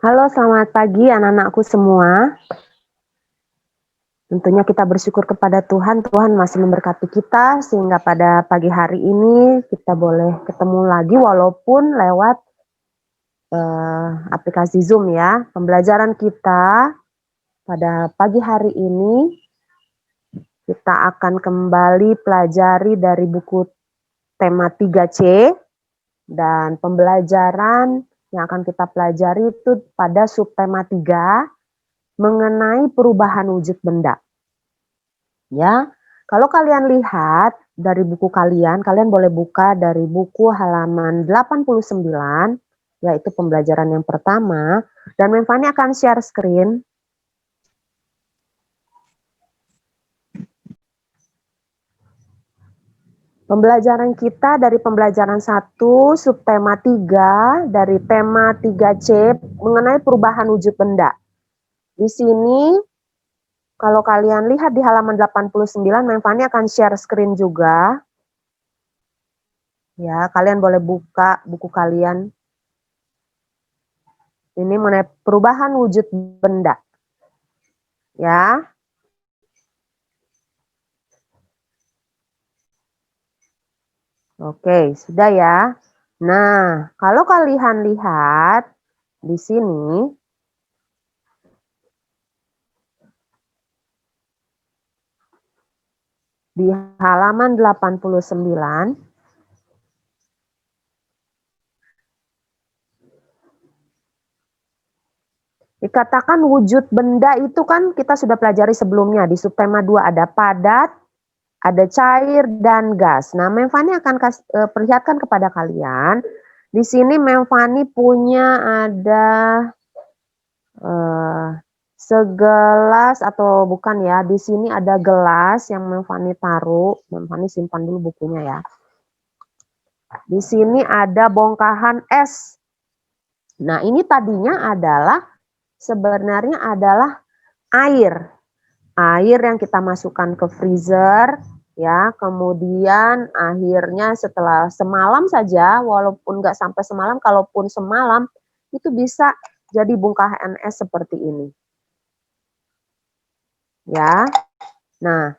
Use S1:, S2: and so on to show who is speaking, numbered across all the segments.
S1: Halo, selamat pagi anak-anakku semua. Tentunya kita bersyukur kepada Tuhan, Tuhan masih memberkati kita sehingga pada pagi hari ini kita boleh ketemu lagi walaupun lewat aplikasi Zoom ya. Pembelajaran kita pada pagi hari ini kita akan kembali pelajari dari buku tema 3C dan pembelajaran yang akan kita pelajari itu pada subtema 3 mengenai perubahan wujud benda. Ya, kalau kalian lihat dari buku kalian boleh buka dari buku halaman 89, yaitu pembelajaran yang pertama, dan Memfani akan share screen. Pembelajaran kita dari pembelajaran 1, subtema 3, dari tema 3C, mengenai perubahan wujud benda. Di sini, kalau kalian lihat di halaman 89, Memfani akan share screen juga. Ya, kalian boleh buka buku kalian. Ini mengenai perubahan wujud benda. Ya. Oke, sudah ya. Nah, kalau kalian lihat di sini, di halaman 89, dikatakan wujud benda itu kan kita sudah pelajari sebelumnya. Di subtema 2 ada padat, ada cair, dan gas. Nah, Memfani akan perlihatkan kepada kalian. Di sini Memfani punya ada segelas atau bukan ya, di sini ada gelas yang Memfani taruh. Memfani simpan dulu bukunya ya. Di sini ada bongkahan es. Nah, ini tadinya adalah sebenarnya adalah air. Air yang kita masukkan ke freezer ya, kemudian akhirnya setelah semalam saja, walaupun nggak sampai semalam, kalaupun semalam itu bisa jadi bongkahan es seperti ini. Ya. Nah,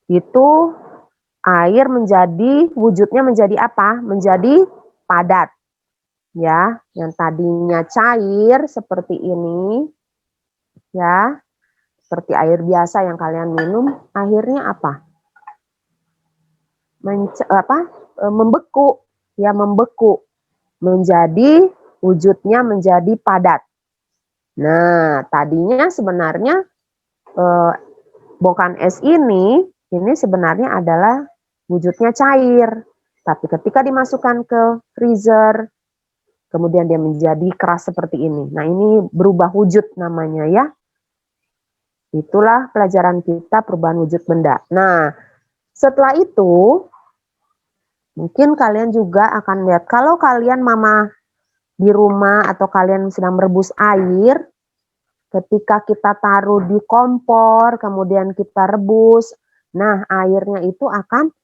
S1: itu air menjadi wujudnya menjadi apa? Menjadi padat. Ya, yang tadinya cair seperti ini. Ya. Seperti air biasa yang kalian minum, akhirnya apa? Membeku. Ya, membeku. Menjadi wujudnya menjadi padat. Nah, tadinya sebenarnya bongkahan es ini sebenarnya adalah wujudnya cair. Tapi ketika dimasukkan ke freezer, kemudian dia menjadi keras seperti ini. Nah, ini berubah wujud namanya ya. Itulah pelajaran kita perubahan wujud benda. Nah, setelah itu, mungkin kalian juga akan lihat, kalau kalian mama di rumah atau kalian sedang merebus air, ketika kita taruh di kompor, kemudian kita rebus, nah airnya itu akan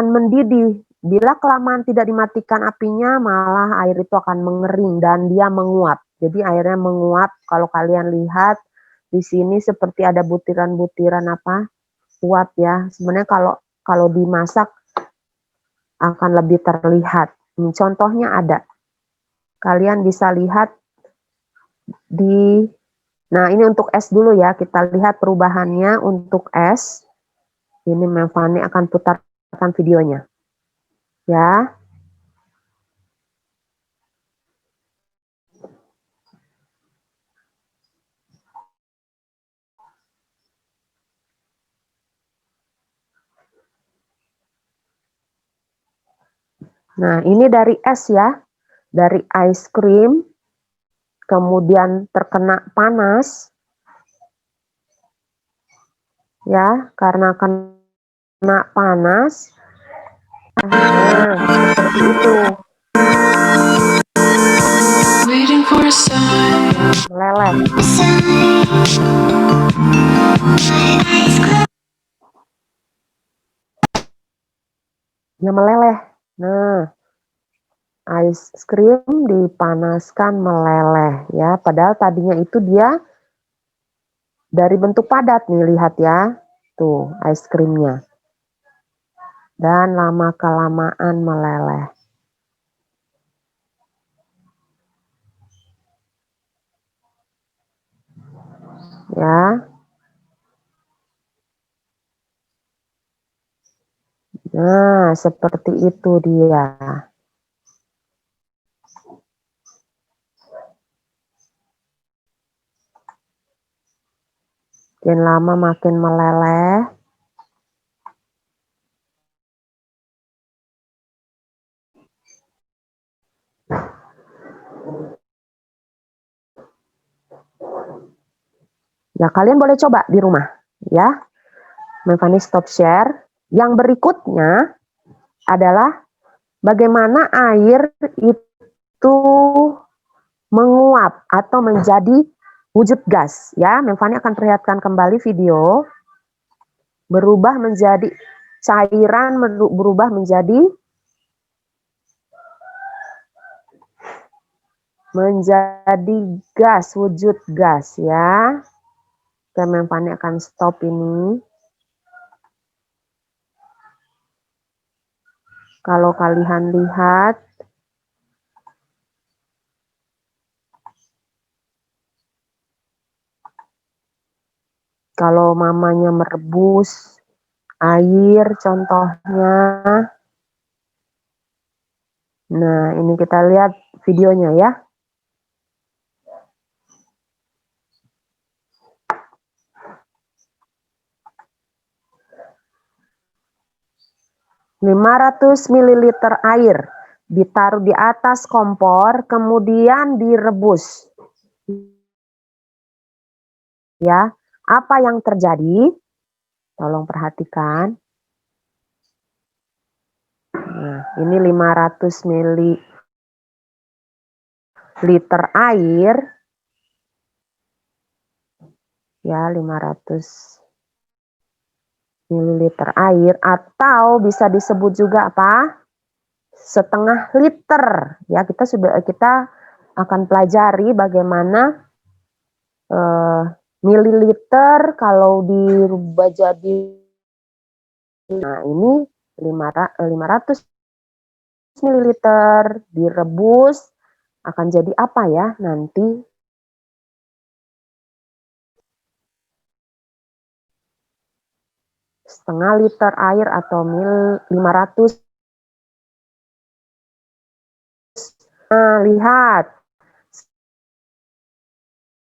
S1: mendidih. Bila kelamaan tidak dimatikan apinya, malah air itu akan mengering dan dia menguap. Jadi airnya menguap. Kalau kalian lihat di sini seperti ada butiran-butiran uap ya. Sebenarnya kalau dimasak akan lebih terlihat. Contohnya ada. Kalian bisa lihat nah ini untuk es dulu ya. Kita lihat perubahannya untuk es. Ini Memfani akan putarkan videonya. Ya. Nah, ini dari es ya. Dari ice cream. Kemudian terkena panas. Ya, karena kena panas. Nah, seperti itu. Meleleh. Dia meleleh. Nah, ice cream dipanaskan meleleh ya. Padahal tadinya itu dia dari bentuk padat nih, lihat ya. Tuh ice creamnya. Dan lama-kelamaan meleleh. Ya. Nah, seperti itu dia. Makin lama makin meleleh. Ya, kalian boleh coba di rumah, ya. Memfani stop share. Yang berikutnya adalah bagaimana air itu menguap atau menjadi wujud gas, ya. Memfani akan perlihatkan kembali video berubah menjadi cairan, berubah menjadi gas, wujud gas, ya. Memfani akan stop ini. Kalau kalian lihat, kalau mamanya merebus air contohnya. Nah, ini kita lihat videonya ya. (500 ml air ditaruh di atas kompor, kemudian direbus. Ya, apa yang terjadi? Tolong perhatikan. Nah, ini 500 ml air. Ya, 500 ml air, atau bisa disebut juga apa? Setengah liter. Ya, kita akan pelajari bagaimana mililiter kalau dirubah jadi, nah ini 500 mililiter direbus akan jadi apa ya nanti? Setengah liter air atau 500. Nah, lihat.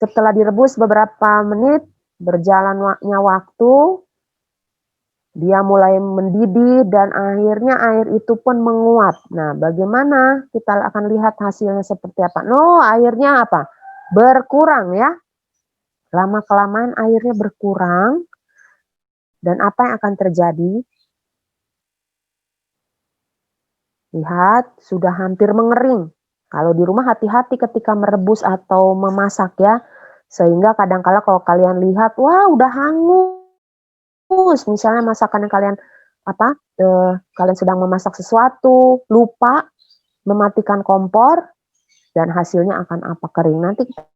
S1: Setelah direbus beberapa menit, berjalannya waktu, dia mulai mendidih dan akhirnya air itu pun menguap. Nah, bagaimana? Kita akan lihat hasilnya seperti apa. No, airnya apa? Berkurang ya. Lama-kelamaan airnya berkurang. Dan apa yang akan terjadi? Lihat, sudah hampir mengering. Kalau di rumah hati-hati ketika merebus atau memasak ya. Sehingga kadang-kala kalau kalian lihat, wah udah hangus. Misalnya masakan yang kalian kalian sedang memasak sesuatu, lupa mematikan kompor, dan hasilnya akan apa? Kering. Nanti kita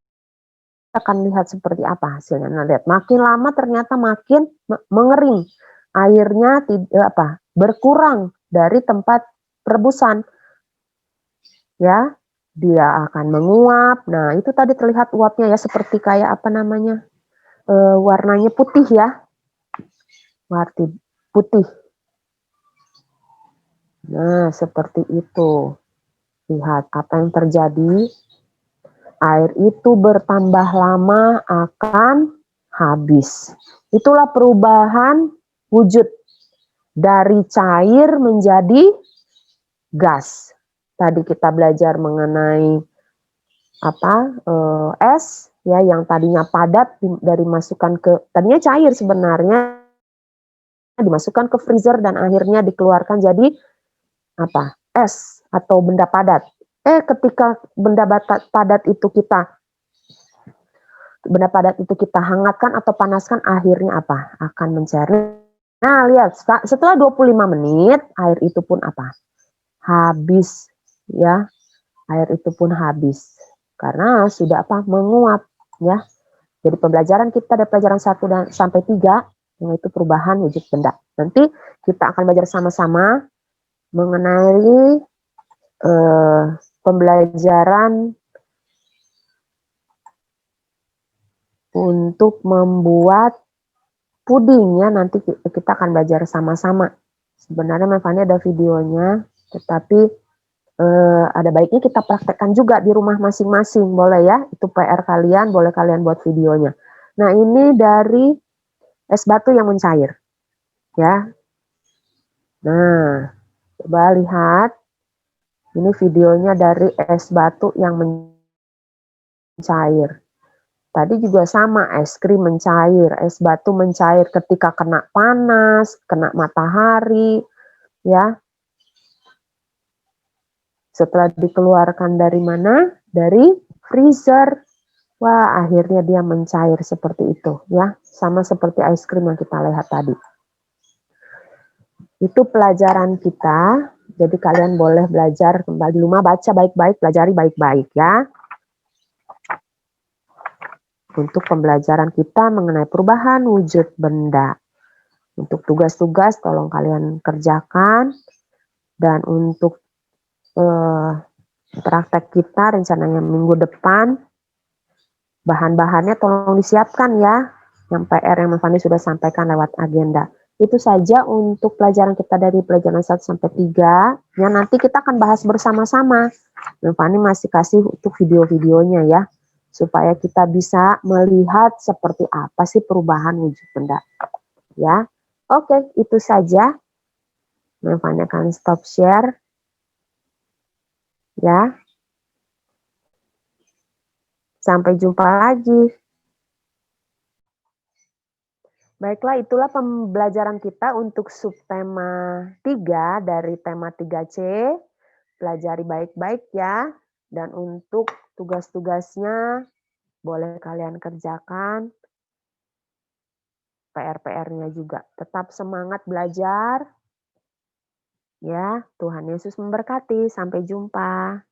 S1: akan lihat seperti apa hasilnya. Nah, lihat, makin lama ternyata makin mengering. Airnya berkurang dari tempat perebusan. Ya, dia akan menguap. Nah, itu tadi terlihat uapnya ya, seperti kayak apa namanya? Warnanya putih ya. Warna putih. Nah, seperti itu. Lihat apa yang terjadi. Air itu bertambah lama akan habis. Itulah perubahan wujud dari cair menjadi gas. Tadi kita belajar mengenai es ya, yang tadinya padat dari masukkan ke, tadinya cair sebenarnya, dimasukkan ke freezer dan akhirnya dikeluarkan jadi es atau benda padat. Ketika benda padat itu kita hangatkan atau panaskan, akhirnya apa? Akan mencair. Nah, lihat, setelah 25 menit, air itu pun apa? Habis. ya. Air itu pun habis karena sudah menguap, ya. Jadi pembelajaran kita dari pelajaran 1 dan sampai 3 yaitu perubahan wujud benda. Nanti kita akan belajar sama-sama mengenai pembelajaran untuk membuat puding, ya. Nanti kita akan belajar sama-sama. Sebenarnya Mevani ada videonya, tetapi ada baiknya kita praktekkan juga di rumah masing-masing, boleh ya? Itu PR kalian, boleh kalian buat videonya. Nah, ini dari es batu yang mencair, ya. Nah, coba lihat. Ini videonya dari es batu yang mencair. Tadi juga sama, es krim mencair, es batu mencair ketika kena panas, kena matahari, ya. Setelah dikeluarkan dari mana? Dari freezer. Wah, akhirnya dia mencair seperti itu, ya. Sama seperti es krim yang kita lihat tadi. Itu pelajaran kita. Jadi kalian boleh belajar kembali di rumah, baca baik-baik, pelajari baik-baik, ya. Untuk pembelajaran kita mengenai perubahan wujud benda. Untuk tugas-tugas tolong kalian kerjakan. Dan untuk praktek kita rencananya minggu depan, bahan-bahannya tolong disiapkan, ya. Yang PR yang Mevani sudah sampaikan lewat agenda. Itu saja untuk pelajaran kita dari pelajaran 1 sampai 3. Yang nanti kita akan bahas bersama-sama. Mevani masih kasih untuk video-videonya, ya. Supaya kita bisa melihat seperti apa sih perubahan wujud benda. Ya. Oke, itu saja. Mevani akan stop share. Ya. Sampai jumpa lagi. Baiklah, itulah pembelajaran kita untuk subtema 3 dari tema 3C. Pelajari baik-baik, ya. Dan untuk tugas-tugasnya boleh kalian kerjakan. PR-PR-nya juga. Tetap semangat belajar. Ya, Tuhan Yesus memberkati. Sampai jumpa.